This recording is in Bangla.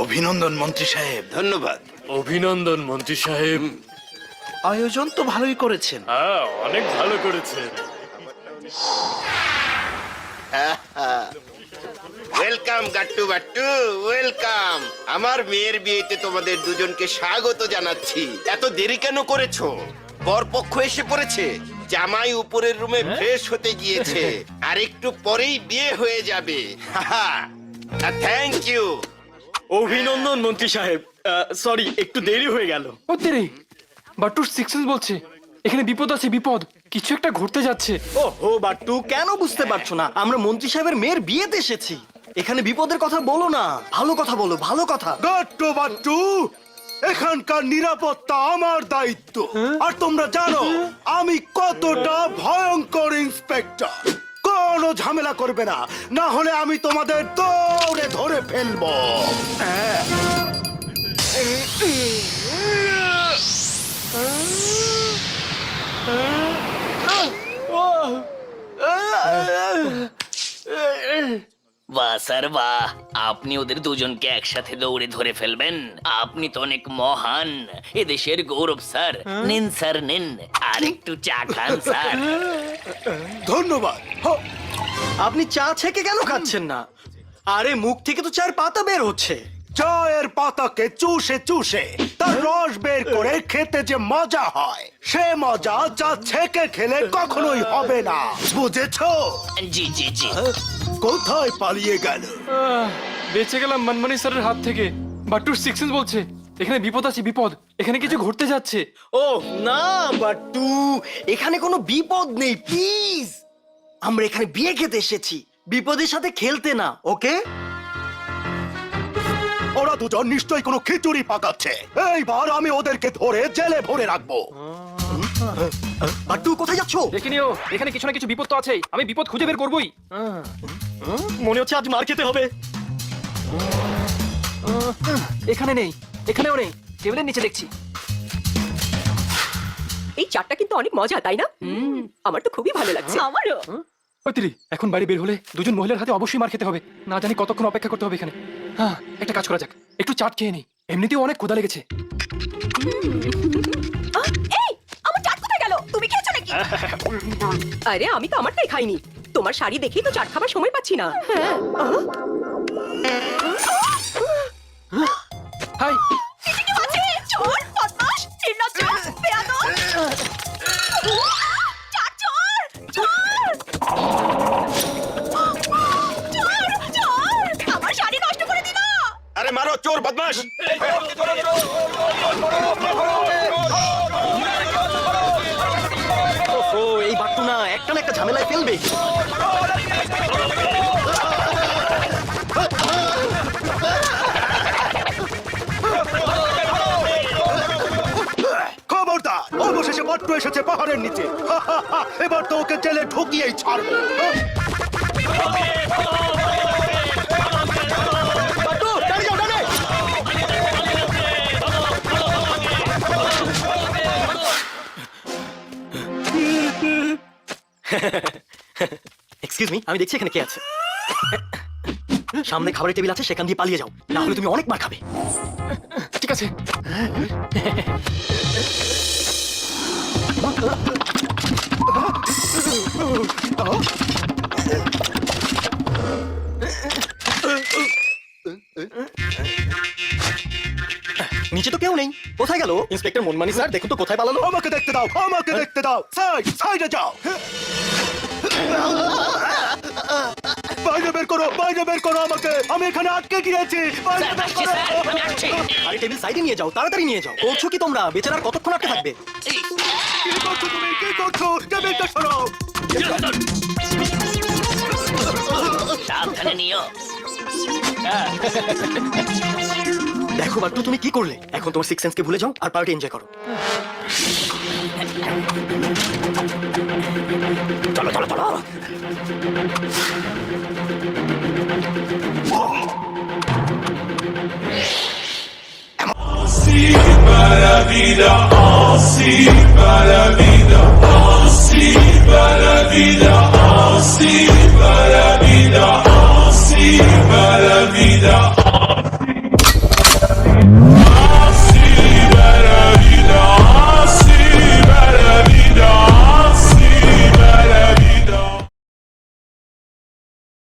অভিনন্দন মন্ত্রী সাহেব। ধন্যবাদ। অভিনন্দন মন্ত্রী সাহেব। আয়োজন তো ভালোই করেছেন। হ্যাঁ, অনেক ভালো করেছেন। Welcome Gattu বাট্টু, welcome. আমার মেয়ের বিয়েতে তোমাদের দুজনকে স্বাগত জানাচ্ছি। এত দেরি কেন করেছো? বরপক্ষ এসে পড়েছে। জামাই উপরের রুমে ফ্রেশ হতে গিয়েছে, আর একটু পরেই বিয়ে হয়ে যাবে। Thank you. অভিনন্দন মন্ত্রী সাহেব। সরি, একটু দেরি হয়ে গেল। ও তেরে বাটুর সিক্সেন্স বলছে এখানে বিপদ আছে, বিপদ, কিছু একটা ঘটতে যাচ্ছে। ও বাট্টু, কেন বুঝতে পারছো না? আমরা মন্ত্রী সাহেবের মেয়ের বিয়েতে এসেছি। এখানে বিপদের কথা বলো না, ভালো কথা বলো, ভালো কথা। গাট্টু বাট্টু, এখানকার নিরাপত্তা আমার দায়িত্ব। আর তোমরা জানো আমি কতটা ভয়ঙ্কর ইন্সপেক্টর। কোনো ঝামেলা করবে না, না হলে আমি তোমাদের দৌড়ে ধরে ফেলবো। বাহ স্যার বাহ, আপনি ওদের দুজনকে একসাথে দৌড়ে ধরে ফেলবেন? আপনি তো অনেক মহান, এদেশের গৌরব স্যার। নিন স্যার নিন, আর একটু চা খান স্যার। ধন্যবাদ। আপনি চা ছেঁকে কেন খাচ্ছেন না? আরে মুখ থেকে তো চায়ের পাতা বের হচ্ছে। চায়ের পাতাকে চুষে চুষে তার রস বের করে খেতে যে মজা হয়, সে মজা চা ছেঁকে খেলে কখনোই হবে না, বুঝেছো? জি জি জি। কোথায় পালিয়ে গেল? বেঁচে গেলাম মনমনি স্যারের হাত থেকে। বাটুর সিক্সেন্স বলছে এখানে বিপদ আছে, বিপদ, এখানে কিছু ঘটতে যাচ্ছে। ও না বাট্টু, এখানে কোনো বিপদ নেই, প্লিজ। আমরা এখানে বিয়ে খেতে এসেছি, বিপদের সাথে খেলতে না, ওকে? ওরা দুজন নিশ্চয়ই কোনো খিচুড়ি পাকাচ্ছে। এইবার আমি ওদেরকে ধরে জেলে ভরে রাখবো। বাট্টু, কোথায় যাচ্ছো? দেখে নিও, এখানে কিছু না কিছু বিপদ তো আছেই, আমি বিপদ খুঁজে বের করবোই। মনে হচ্ছে আজ মার খেতে হবে। এখানে নেই, এখানেও নেই, টেবিলের নিচে দেখছি। এই চাটটা কিন্তু অনেক মজা, তাই না? আমার তো খুবই ভালো লাগছে। আমারও। তিরি, এখন বাড়ি বের হলে দুজন মহিলার হাতে অবশ্যই মার খেতে হবে। না জানি কতক্ষণ অপেক্ষা করতে হবে এখানে। হ্যাঁ, একটা কাজ করা যাক, একটু চাট খেয়ে নেই, এমনিতেও অনেক ক্ষুধা লেগেছে। এই, আমার চাট কোথায় গেল? তুমি খেয়েছো নাকি? আরে আমি তো আমারটাই খাইনি। তোমার শাড়ি দেখেই তো চাট খাবার সময় পাচ্ছি না। হাই, কেউ আছে? চোর, বদমাশ, নির্লজ্জ, বেয়াদব। চাট চোর, চোর, চোর, চোর, আমার শাড়ি নষ্ট করে দিল। আরে মারো চোর বদমাশ। ও এই বাট্টু না একটা না একটা ঝামেলায় ফেলবে। খবরদার, অবশেষে বাট্টু এসেছে পাহাড়ের নিচে। এবার তো ওকে জেলে ঢুকিয়েই ছাড়বো। বাট্টু, দাঁড়িয়ে যাও, দাঁড়িয়ে। এক্সকিউজ মি, আমি দেখছি এখানে কে আছে। সামনে খাবারের টেবিল আছে, সেখান দিয়ে পালিয়ে যাও, না হলে তুমি অনেক মার খাবে। ঠিক আছে। নিচে তো কেউ নেই, কোথায় গেল ইন্সপেক্টর মনমানি স্যার? দেখুন তো কোথায় পালালো। আমাকে দেখতে দাও, আমাকে দেখতে দাও। সাইডে যাও। বাইরে বের করো, বাইরে বের করো আমাকে, আমি এখানে আটকে গিয়েছি। বাইরে বের করো। আরে টেবিল সাইডে নিয়ে যাও, তাড়াতাড়ি নিয়ে যাও। করছো কি তোমরা? বেচারার কতক্ষণ আটকে থাকবে? কি করছো তুমি? কি করছো? টেবিলটা সরাও। সাবধানে নিও। দেখো বাট্টু, তুমি কি করলে? এখন তোমার সিক্স সেন্সকে ভুলে যাও আর পার্টি এনজয় করো। চলো চলো চলো। Así para la vida, así para la vida, así para la vida.